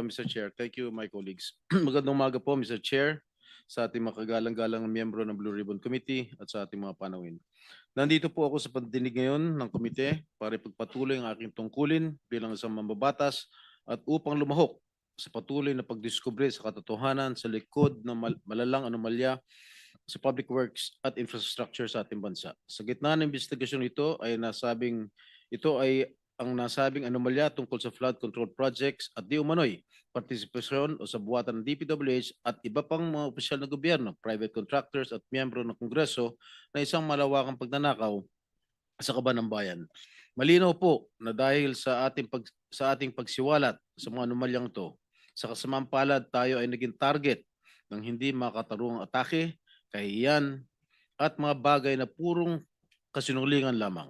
Mr. Chair. Thank you, my colleagues. Magandang umaga po, Mr. Chair, sa ating mga kagalang-galang miyembro ng Blue Ribbon Committee at sa ating mga panawin. Nandito po ako sa pagdinig ngayon ng komite para ipagpatuloy ang aking tungkulin bilang isang mambabatas at upang lumahok sa patuloy na pagdiskubre sa katotohanan sa likod ng malalang anomalya sa public works at infrastructure sa ating bansa. Sa gitna ng investigasyon ito ay ang nasabing anomalya tungkol sa flood control projects at di umano'y partisipasyon o sa buwatan ng DPWH at iba pang mga opisyal na gobyerno, private contractors at miyembro ng Kongreso na isang malawakang pagnanakaw sa kaban ng bayan. Malinaw po na dahil sa ating pagsiwalat sa mga anomalyang ito, sa kasamaang palad tayo ay naging target ng hindi makatarungang atake, kahihiyan at mga bagay na purong kasinungalingan lamang.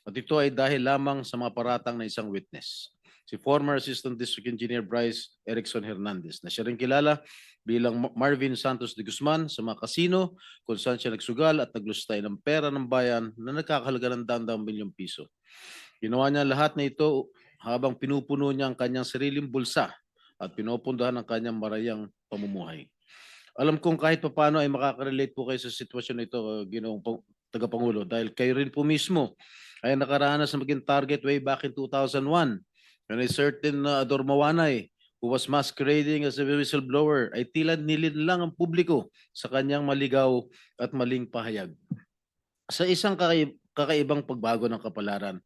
At ito ay dahil lamang sa mga paratang na isang witness, si former Assistant District Engineer Bryce Erickson Hernandez, na siya rin kilala bilang Marvin Santos de Guzman sa mga kasino kung saan siya nagsugal at naglustay ng pera ng bayan na nagkakahalaga ng daang milyong piso. Ginawa niya lahat na ito habang pinupuno niya ang kanyang sariling bulsa at pinupundahan ang kanyang marayang pamumuhay. Alam kong kahit paano ay makaka-relate po kayo sa sitwasyon na ito, Ginoong Tagapangulo, dahil kayo rin po mismo ay nakaranas na maging target way back in 2001 when a certain Ador Mawanay who was masquerading as a whistleblower ay tila nilin lang ang publiko sa kanyang maligaw at maling pahayag. Sa isang kakaibang pagbago ng kapalaran,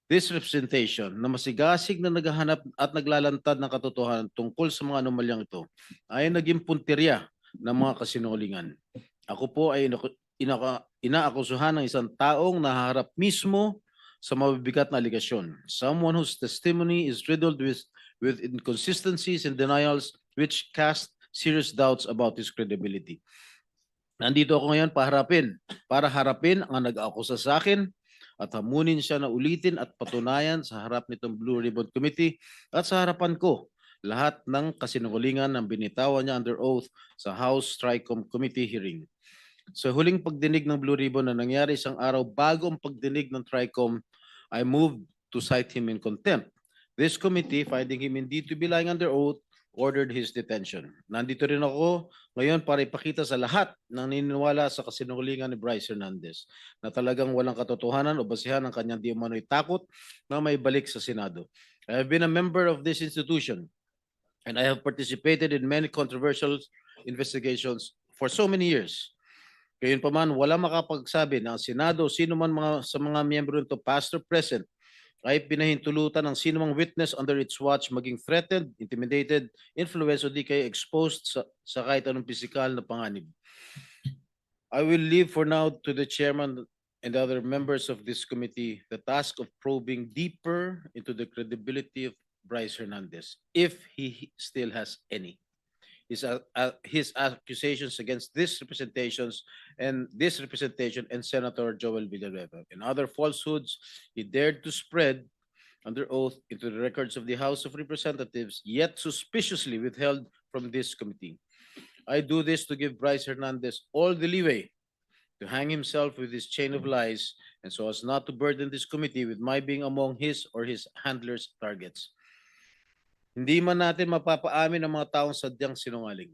this representation na masigasig na naghahanap at naglalantad ng katotohanan tungkol sa mga anomalyang ito ay naging puntirya ng mga kasinungalingan. Ako po ay inaakusuhan ng isang taong nahaharap mismo sa mabibigat na aligasyon. Someone whose testimony is riddled with inconsistencies and denials which cast serious doubts about his credibility. Nandito ako ngayon para harapin ang nag-akusa sa akin at hamunin siya na ulitin at patunayan sa harap nitong Blue Ribbon Committee at sa harapan ko lahat ng kasinungalingan ng binitawan niya under oath sa House Tricom Committee hearing. Sa huling pagdinig ng Blue Ribbon na nangyari isang araw bago ang pagdinig ng Tricom, I moved to cite him in contempt. This committee, finding him indeed to be lying under oath, ordered his detention. Nandito rin ako ngayon para ipakita sa lahat ng naniniwala sa kasinungalingan ni Bryce Hernandez na talagang walang katotohanan o basihan ang kanyang di umano'y takot na may balik sa Senado. I have been a member of this institution and I have participated in many controversial investigations for so many years. Gayunpaman, wala makapagsabi na ang Senado, sino man sa mga miyembro nito, past or present, ay pinahintulutan ng sino mang witness under its watch maging threatened, intimidated, influenced o di kaya exposed sa kahit anong pisikal na panganib. I will leave for now to the chairman and other members of this committee the task of probing deeper into the credibility of Bryce Hernandez, if he still has any. His accusations against this representation and Senator Joel Villanueva and other falsehoods he dared to spread under oath into the records of the House of Representatives, yet suspiciously withheld from this committee. I do this to give Bryce Hernandez all the leeway to hang himself with his chain of lies and so as not to burden this committee with my being among his or his handlers' targets. Hindi man natin mapapaamin ang mga taong sadyang sinungaling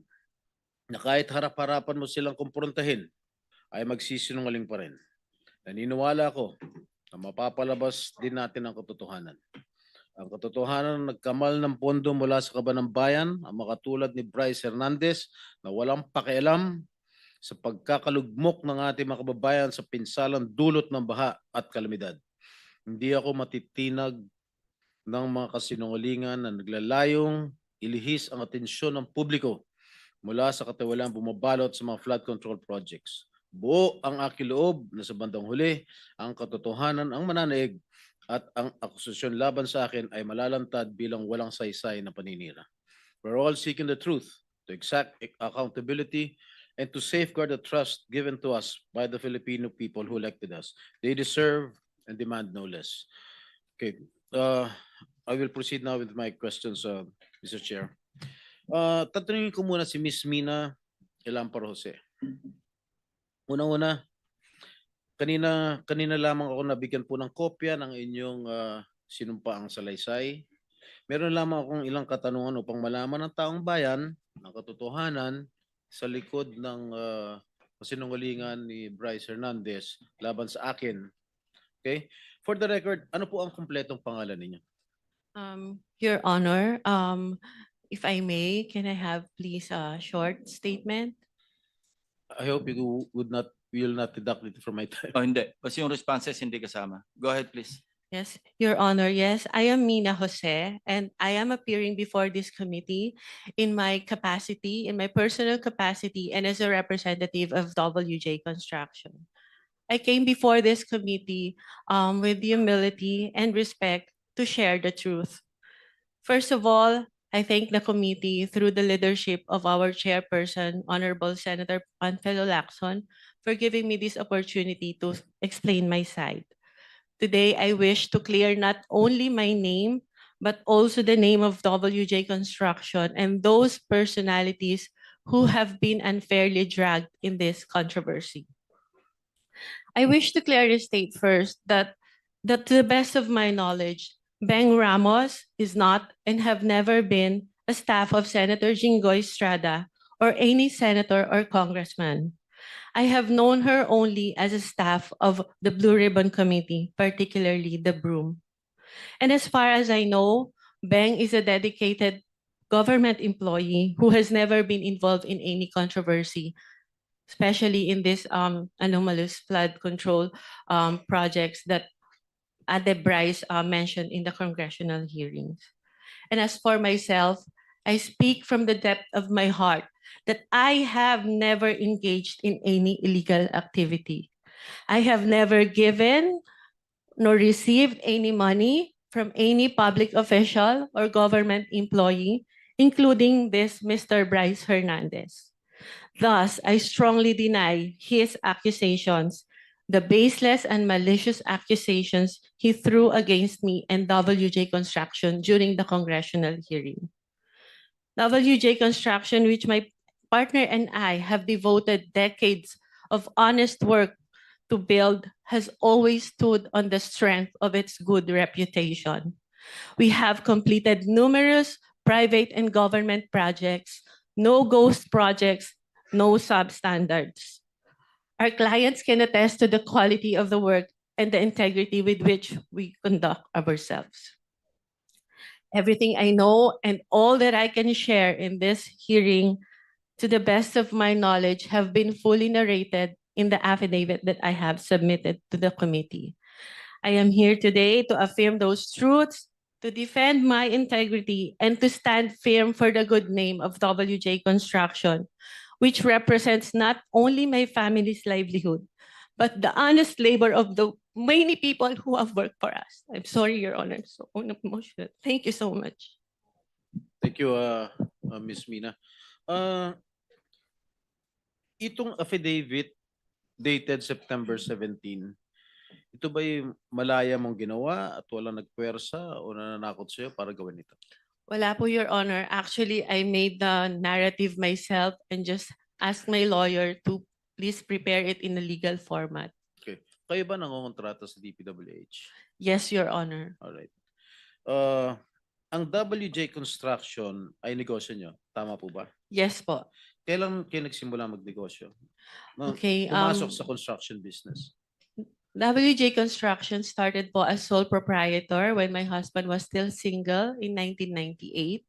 na kahit harap-harapan mo silang kumprontahin ay magsisinungaling pa rin. Naniniwala ako na mapapalabas din natin ang katotohanan. Ang katotohanan na nagkamal ng pondo mula sa kaban ng bayan ang makatulad ni Bryce Hernandez na walang pakialam sa pagkakalugmok ng ating mga kababayan sa pinsalang dulot ng baha at kalamidad. Hindi ako matitinag ng mga kasinungalingan na naglalayong ilihis ang atensyon ng publiko mula sa katiwalaan bumabalot sa mga flood control projects. Buo ang aking loob na sa bandang huli, ang katotohanan ang mananaig at ang akusasyon laban sa akin ay malalantad bilang walang saysay na paninira. We're all seeking the truth, to exact accountability, and to safeguard the trust given to us by the Filipino people who elected us. They deserve and demand no less. Okay. I will proceed now with my questions, Mr. Chair. Tatanungin ko muna si Ms. Mina Elampar Jose. Unang-una, kanina lamang ako nabigyan po ng kopya ng inyong sinumpaang salaysay. Meron lamang akong ilang katanungan upang malaman ng taong bayan ang katotohanan sa likod ng kasinungalingan ni Bryce Hernandez laban sa akin. Okay? For the record, ano po ang kumpletong pangalan ninyo? Your Honor, if I may, can I have please a short statement? I hope you will not deduct it from my time. Oh, hindi. Kasi yung responses hindi kasama. Go ahead, please. Yes, Your Honor, yes, I am Mina Jose, and I am appearing before this committee in my capacity, in my personal capacity, and as a representative of WJ Construction. I came before this committee with humility and respect to share the truth. First of all, I thank the committee through the leadership of our chairperson, Honorable Senator Panfilo Lacson, for giving me this opportunity to explain my side. Today, I wish to clear not only my name, but also the name of WJ Construction and those personalities who have been unfairly dragged in this controversy. I wish to clearly state first that to the best of my knowledge, Beng Ramos is not and have never been a staff of Senator Jinggoy Estrada or any senator or congressman. I have known her only as a staff of the Blue Ribbon Committee, particularly the Broom. And as far as I know, Beng is a dedicated government employee who has never been involved in any controversy, especially in this anomalous flood control projects that Ade Bryce mentioned in the congressional hearings. And as for myself, I speak from the depth of my heart that I have never engaged in any illegal activity. I have never given nor received any money from any public official or government employee, including this Mr. Bryce Hernandez. Thus, I strongly deny his accusations, the baseless and malicious accusations he threw against me and WJ Construction during the congressional hearing. WJ Construction, which my partner and I have devoted decades of honest work to build, has always stood on the strength of its good reputation. We have completed numerous private and government projects, no ghost projects, no substandards. Our clients can attest to the quality of the work and the integrity with which we conduct ourselves. Everything I know and all that I can share in this hearing, to the best of my knowledge, have been fully narrated in the affidavit that I have submitted to the committee. I am here today to affirm those truths, to defend my integrity, and to stand firm for the good name of WJ Construction, which represents not only my family's livelihood, but the honest labor of the many people who have worked for us. I'm sorry, Your Honor, so emotional. Thank you so much. Thank you, Ms. Mina. Itong affidavit dated September 17, ito ba'y malaya mong ginawa at walang nagpwersa o nananakot sa'yo para gawin ito? Wala po, Your Honor. Actually, I made the narrative myself and just asked my lawyer to please prepare it in a legal format. Okay. Kayo ba nangongontrata sa DPWH? Yes, Your Honor. Alright. Ang WJ Construction ay negosyo nyo. Tama po ba? Yes po. Kailan kayo nagsimula magnegosyo? Okay, Pumasok sa construction business. WJ Construction started po as sole proprietor when my husband was still single in 1998.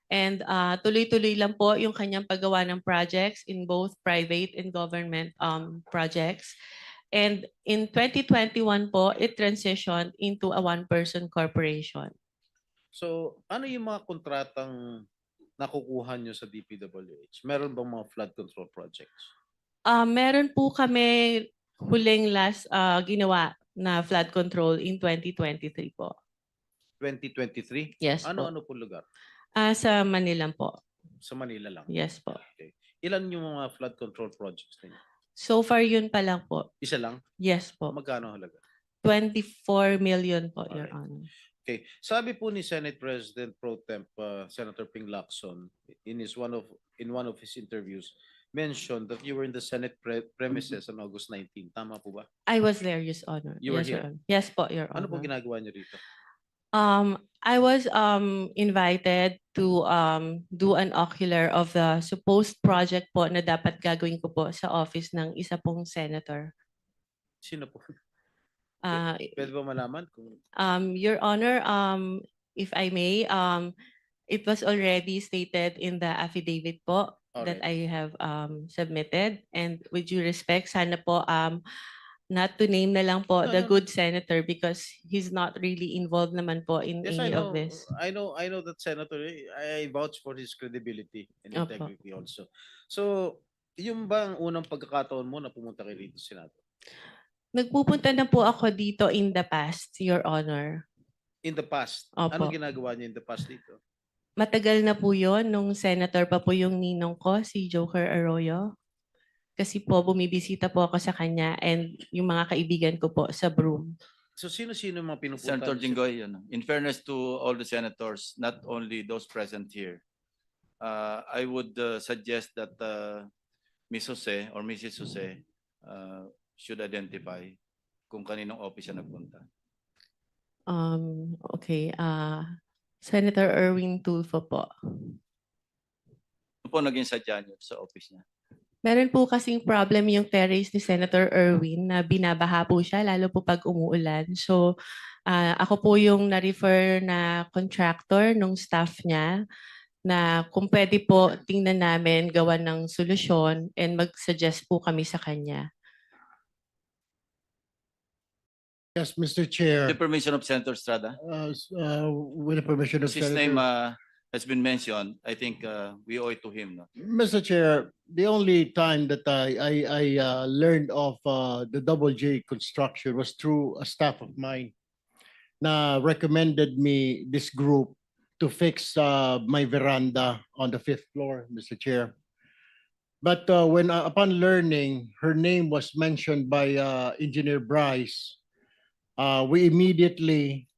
And tuloy-tuloy lang po yung kanyang paggawa ng projects in both private and government projects. And in 2021 po, it transitioned into a one-person corporation. So, ano yung mga kontratang nakukuha nyo sa DPWH? Meron bang mga flood control projects? Meron po kami huling last ginawa na flood control in 2023 po. 2023? Yes po. Ano-ano po lugar? Sa Manila po. Sa Manila lang? Yes po. Okay. Ilan yung mga flood control projects ninyo? So far yun pa lang po. Isa lang? Yes po. Magkano halaga? 24 million po, Your Alright. Honor. Okay. Sabi po ni Senate President Pro Temp Senator Ping Lacson in one of his interviews mentioned that you were in the Senate premises on August 19. Tama po ba? I was there, Your Honor. You were Yes, Your here? Honor. Yes po, Your Ano po Honor. ginagawa niyo rito? I was invited to do an ocular of the supposed project po na dapat gagawin ko po sa office ng isa pong senator. Sino po? Ah, Pwede ba malaman kung Your Honor, if I may, it was already stated in the affidavit po that Alright. I have submitted, and with due respect, sana po not to name na lang po No, the no, no. good senator because he's not really involved naman po in Yes, any of this. I know that Senator. I vouch for his credibility and Opo. integrity also. So, yung ba ang unang pagkakataon mo na pumunta kay rito, Senator? Nagpupunta na po ako dito in the past, Your Honor. In the past, Opo. anong ginagawa niyo in the past dito? Matagal na po yon nung senator pa po yung ninong ko, si Joker Arroyo. Kasi po bumibisita po ako sa kanya and yung mga kaibigan ko po sa Broome. So, sino-sino yung mga pinupunta Senator niyo? Jinggoy, in fairness to all the senators, not only those present here, I would suggest that Ms. Jose or Mrs. Jose should identify kung kaninong office siya nagpunta. Okay, Senator Erwin Tulfo po. Ano po naging sadya niyo sa office niya? Meron po kasing problem yung terrace ni Senator Erwin na binabaha po siya lalo po pag umuulan. So ako po yung na-refer na contractor nung staff niya na kung pwede po tingnan namin gawa ng solusyon and mag-suggest po kami sa kanya. Yes, Mr. Chair. The permission of Senator Estrada? With the permission of His name Senator. has been mentioned. I think we owe it to him. No? Mr. Chair, the only time that I learned of the Double J construction was through a staff of mine na recommended me this group to fix my veranda on the 5th floor, Mr. Chair. But when upon learning her name was mentioned by Engineer Bryce, we immediately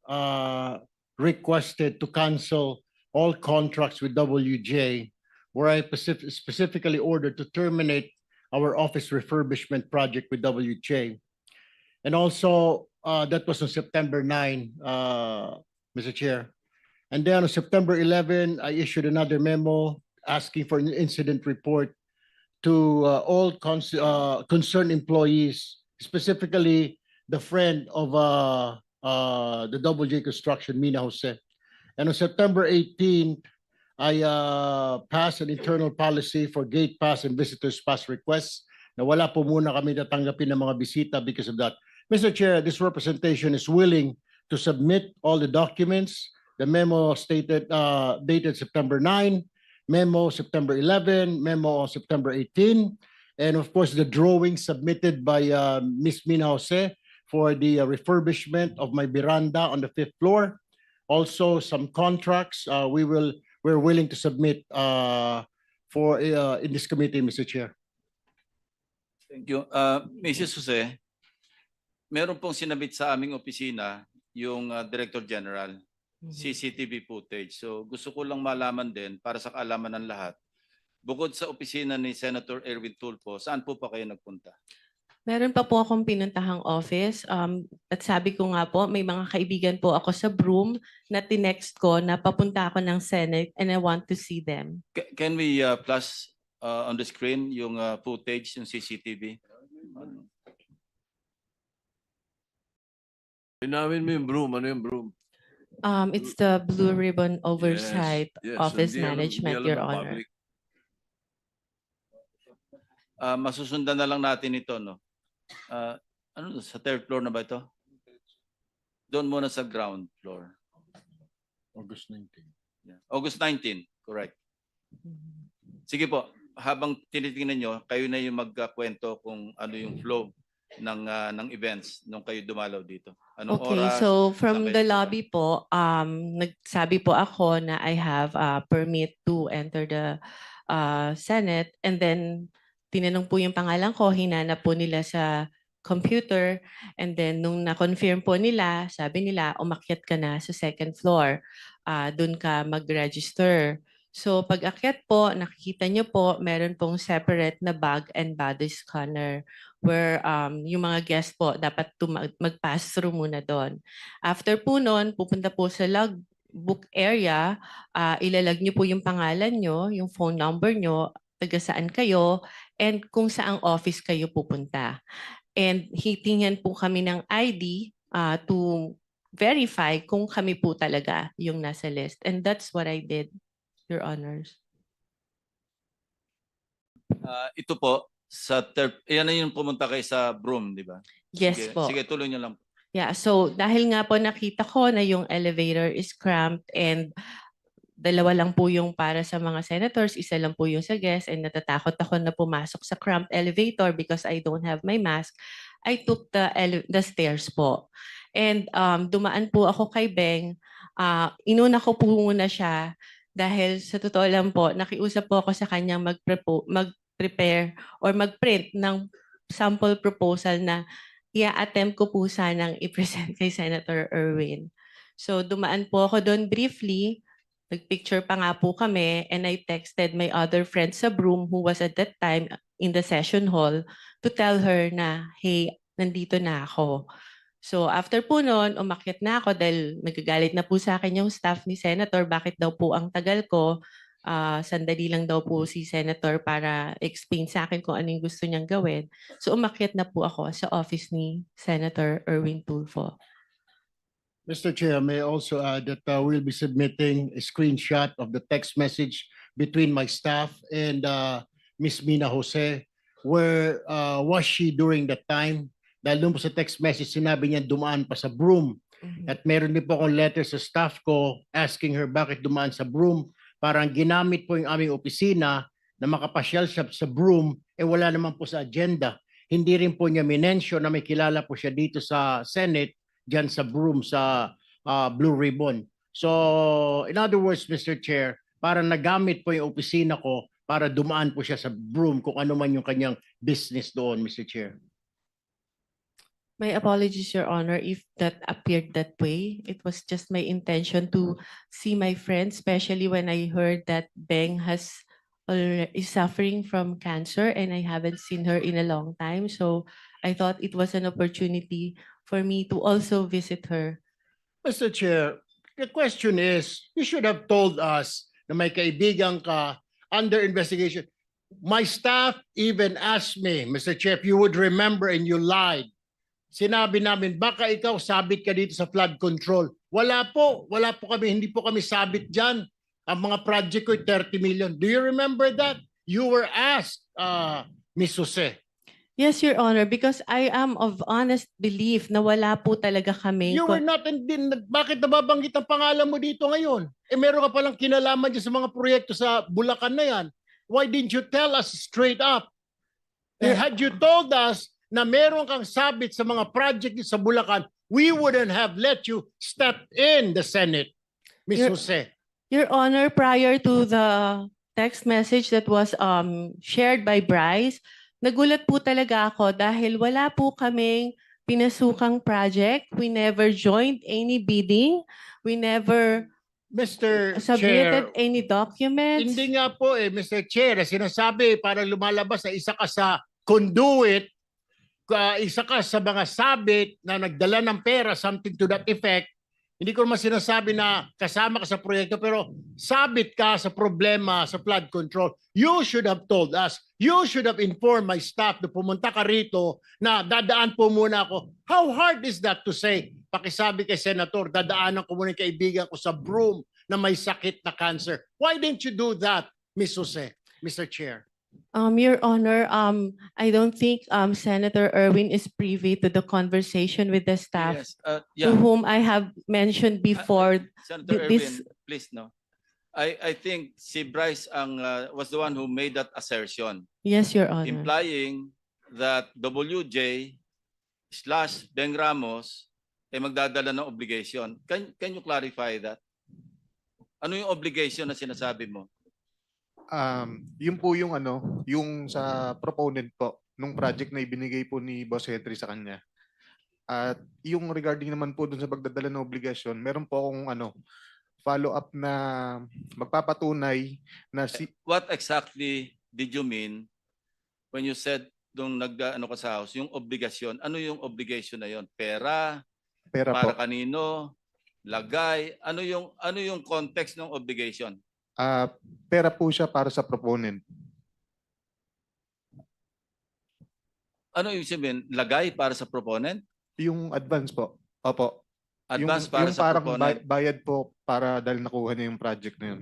requested to cancel all contracts with WJ, where I specifically ordered to terminate our office refurbishment project with WJ. And also, that was on September 9, Mr. Chair. And then on September 11, I issued another memo asking for an incident report to all concerned employees, specifically the friend of the Double J Construction, Mina Jose. And on September 18th, I passed an internal policy for gate pass and visitors pass requests na wala po muna kami tatanggapin ng mga bisita because of that. Mr. Chair, this representation is willing to submit all the documents. The memo stated dated September 9, memo September 11, memo on September 18, and of course the drawing submitted by Ms. Mina Jose for the refurbishment of my veranda on the 5th floor. Also, some contracts we're willing to submit for in this committee, Mr. Chair. Thank you. Mrs. Jose, meron pong sinabit sa aming opisina yung Director General, CCTV footage. So gusto ko lang malaman din para sa kaalaman ng lahat. Bukod sa opisina ni Senator Erwin Tulfo, saan po pa kayo nagpunta? Meron pa po akong pinuntahang office. At sabi ko nga po, may mga kaibigan po ako sa Broome na tinext ko na papunta ako ng Senate and I want to see them. Can we flash on the screen yung footage, yung CCTV? Linawin mo yung broom. Ano yung broom? It's the Blue Ribbon Oversight Yes, Office hindi alam- Management, hindi alam Your ng Honor. public. Masusundan na lang natin ito, no? Ano to, sa 3rd floor na ba ito? Doon muna sa ground floor. August 19. Yeah. August 19, correct. Sige po, habang tinitingnan nyo, kayo na yung magkakwento kung ano yung flow ng events nung kayo dumalaw dito. Anong Okay, oras? so saan from kayo the pupunta? lobby po, nagsabi po ako na I have a permit to enter the Senate, and then tinanong po yung pangalan ko, hinanap po nila sa computer, and then nung na-confirm po nila, sabi nila, umakyat ka na sa 2nd floor, doon ka mag-register. So pag akyat po, nakikita nyo po, meron pong separate na bag and body scanner where yung mga guest po dapat mag-pass through muna doon. After po noon, pupunta po sa logbook area, ilalag niyo po yung pangalan niyo, yung phone number niyo, taga saan kayo, and kung saang office kayo pupunta. And hitingnan po kami ng ID to verify kung kami po talaga yung nasa list. And that's what I did, Your Honors. Ito po, yan na yung pumunta kayo sa Broome, di ba? Yes Sige, po. sige, tuloy niyo lang. Yeah, so dahil nga po nakita ko na yung elevator is cramped and dalawa lang po yung para sa mga senators, isa lang po yung sa guests, and natatakot ako na pumasok sa cramped elevator because I don't have my mask, I took the stairs po. And dumaan po ako kay Beng, inuna ko po muna siya dahil sa totoo lang po, nakiusap po ako sa kanyang mag-prepare or mag-print ng sample proposal na i-attempt ko po sanang i-present kay Senator Erwin. So dumaan po ako doon briefly, nagpicture pa nga po kami, and I texted my other friend sa Broome who was at that time in the session hall to tell her na, hey, nandito na ako. So after po noon, umakyat na ako dahil nagagalit na po sa akin yung staff ni Senator, bakit daw po ang tagal ko. Sandali lang daw po si Senator para explain sa akin kung ano yung gusto niyang gawin. So umakyat na po ako sa office ni Senator Erwin Tulfo. Mr. Chair, may I also add that we'll be submitting a screenshot of the text message between my staff and Ms. Mina Jose. Where was she during that time? Dahil doon po sa text message, sinabi niya dumaan pa sa Broome. At meron din po akong letter sa staff ko asking her bakit dumaan sa Broome. Parang ginamit po yung aming opisina na makapasyal siya sa Broome, wala naman po sa agenda. Hindi rin po niya minensyon na may kilala po siya dito sa Senate, dyan sa Broome, sa Blue Ribbon. So, in other words, Mr. Chair, parang nagamit po yung opisina ko para dumaan po siya sa Broome kung ano man yung kanyang business doon, Mr. Chair. My apologies, Your Honor, if that appeared that way. It was just my intention to see my friend, especially when I heard that Beng is suffering from cancer and I haven't seen her in a long time. So I thought it was an opportunity for me to also visit her. Mr. Chair, the question is, you should have told us na may kaibigan ka under investigation. My staff even asked me, Mr. Chair, if you would remember and you lied. Sinabi namin, baka ikaw sabit ka dito sa flood control. Wala po kami, hindi po kami sabit dyan. Ang mga project ko, 30 million. Do you remember that? You were asked, Ms. Jose. Yes, Your Honor, because I am of honest belief na wala po talaga kami. You were not, bakit nababanggit ang pangalan mo dito ngayon? Meron ka palang kinalaman dyan sa mga proyekto sa Bulacan na yan. Why didn't you tell us straight up? Had you told us na meron kang sabit sa mga project sa Bulacan, we wouldn't have let you step in the Senate, Ms. Jose. Your Honor, prior to the text message that was shared by Bryce, nagulat po talaga ako dahil wala po kaming pinasukang project. We never joined any bidding. We never Mr. submitted Chair, any documents. hindi nga po Mr. Chair, sinasabi para lumalabas na isa ka sa conduit, isa ka sa mga sabit na nagdala ng pera, something to that effect. Hindi ko naman sinasabi na kasama ka sa proyekto, pero sabit ka sa problema sa flood control. You should have told us. You should have informed my staff na pumunta ka rito na dadaan po muna ako. How hard is that to say? Pakisabi kay Senator, dadaanan ko muna yung kaibigan ko sa Broome na may sakit na cancer. Why didn't you do that, Ms. Jose, Mr. Chair? Your Honor, I don't think Senator Erwin is privy to the conversation with the staff Yes, to yeah. whom I have mentioned before. Senator this- Erwin, please no. I think si Bryce was the one who made that assertion, Yes, Your Honor. implying that WJ / Beng Ramos ay magdadala ng obligation. Can you clarify that? Ano yung obligation na sinasabi mo? Yun po yung yung sa proponent po nung project na ibinigay po ni Boss Henry sa kanya. At yung regarding naman po dun sa pagdadala ng obligasyon, meron po akong follow up na magpapatunay na What exactly did you mean when you said nung ano ka sa House, yung obligasyon. Ano yung obligation na yon? Pera, Pera para po. kanino, lagay, ano yung context ng obligation? Pera po siya para sa proponent. Ano yung sabihin? Lagay para sa proponent? Yung advance po. Opo. Advance yung, para yung sa parang proponent? bayad po para dahil nakuha niya yung project na yun.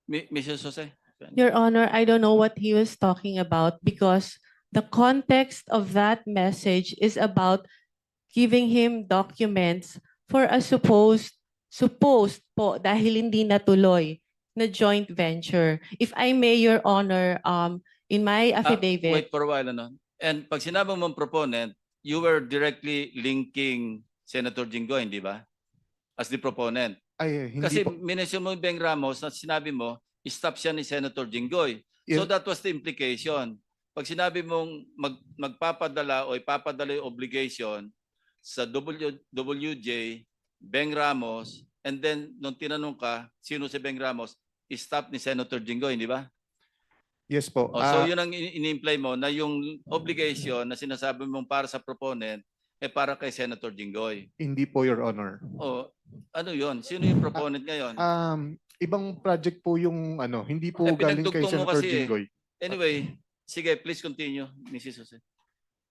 Mrs. Jose? Your Honor, I don't know what he was talking about because the context of that message is about giving him documents for a supposed po dahil hindi natuloy na joint venture. If I may, Your Honor, in my Wait affidavit, for a while, ano? And pag sinabi mong proponent, you were directly linking Senator Jinggoy, hindi ba? As the proponent. Ay, hindi Kasi po. minention mo yung Beng Ramos na sinabi mo, stop siya ni Senator Jinggoy. So Yes. that was the implication. Pag sinabi mong magpapadala o ipapadala yung obligation sa WJ, Beng Ramos, and then nung tinanong ka, sino si Beng Ramos, stop ni Senator Jinggoy, hindi ba? Yes po. So yun ang ini-imply mo na yung obligation na sinasabi mong para sa proponent para kay Senator Jinggoy. Hindi po, Your Honor. Ano yun? Sino yung proponent ngayon? Ibang project po yung hindi po galing kay pinagdugtong mo Senator kasi Jinggoy. Anyway, sige, please continue, Mrs. Jose.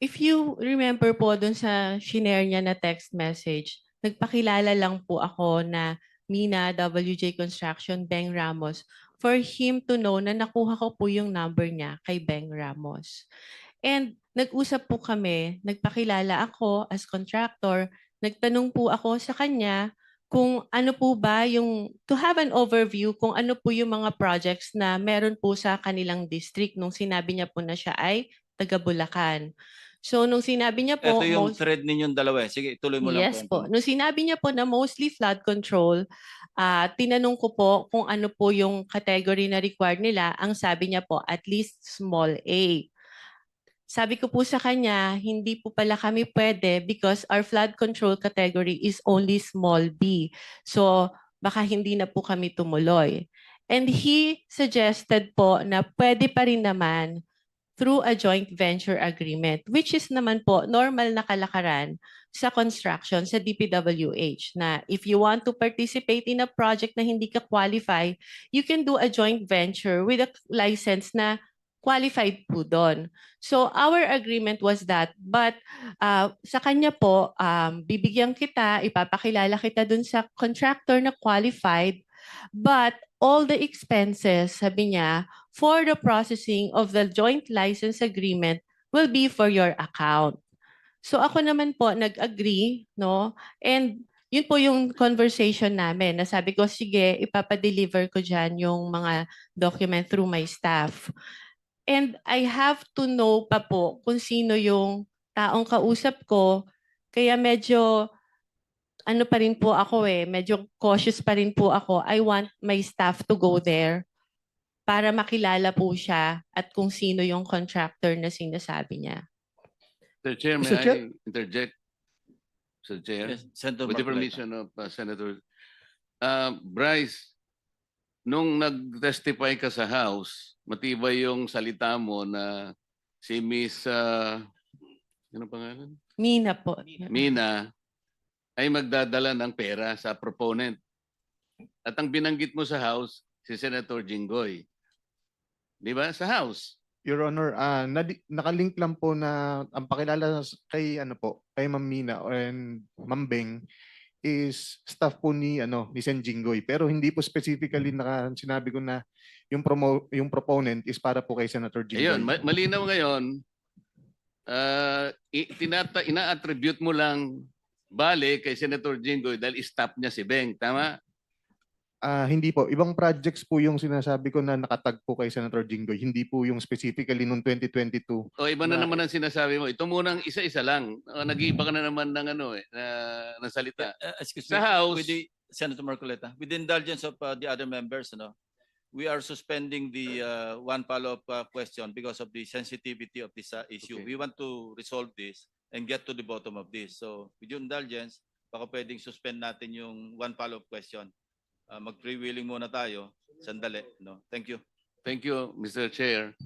if you remember po dun sa shinare niya na text message, nagpakilala lang po ako na Mina WJ Construction Beng Ramos for him to know na nakuha ko po yung number niya kay Beng Ramos. And nag-usap po kami, nagpakilala ako as contractor, nagtanong po ako sa kanya kung ano po ba yung, to have an overview kung ano po yung mga projects na meron po sa kanilang district nung sinabi niya po na siya ay taga Bulacan. So nung sinabi niya po, Ito yung thread ninyong dalawa. Sige, tuloy mo lang yes kwento po. mo. Nung sinabi niya po na mostly flood control, tinanong ko po kung ano po yung category na required nila. Ang sabi niya po, at least small A. Sabi ko po sa kanya, hindi po pala kami pwede because our flood control category is only small B. So baka hindi na po kami tumuloy. And he suggested po na pwede pa rin naman through a joint venture agreement, which is naman po normal na kalakaran sa construction sa DPWH na if you want to participate in a project na hindi ka qualify, you can do a joint venture with a license na qualified po doon. So our agreement was that, but sa kanya po, bibigyan kita, ipapakilala kita dun sa contractor na qualified, but all the expenses, sabi niya, for the processing of the joint license agreement will be for your account. So ako naman po nag-agree, no? And yun po yung conversation namin. Nasabi ko, sige, ipapadeliver ko dyan yung mga document through my staff. And I have to know pa po kung sino yung taong kausap ko. Kaya medyo ano pa rin po ako medyo cautious pa rin po ako. I want my staff to go there para makilala po siya at kung sino yung contractor na sinasabi niya. Mr. Chair, may Mr. Chair? I interject? Mr. Chair, Yes, Senator with the Marcoleta. permission of Senator Bryce, nung nag-testify ka sa House, matibay yung salita mo na si Miss, ano pangalan? Mina po. Mina, ay magdadala ng pera sa proponent. At ang binanggit mo sa House, si Senator Jinggoy. Di ba? Sa House. Your Honor, nakalink lang po na ang pakilala kay kay Ma'am Mina and Ma'am Beng is staff po ni Sen Jinggoy, pero hindi po specifically sinabi ko na yung proponent is para po kay Senator Jinggoy. Ayun, malinaw ngayon, ina-attribute mo lang bale kay Senator Jinggoy dahil stop niya si Beng. Tama? Hindi po. Ibang projects po yung sinasabi ko na nakatag po kay Senator Jinggoy. Hindi po yung specifically noong 2022. O iba na naman ang sinasabi mo. Ito munang isa-isa lang. Nag-iiba ka na naman ng ng salita. Excuse Sa me, House- with Senator Marcoleta, with the indulgence of the other members, we are suspending the one follow-up question because of the sensitivity of this issue. Okay. We want to resolve this and get to the bottom of this. So, with your indulgence, baka pwedeng suspend natin yung one follow-up question. Mag-freewheeling muna tayo. Sandali. No? Thank you. Thank you, Mr. Chair.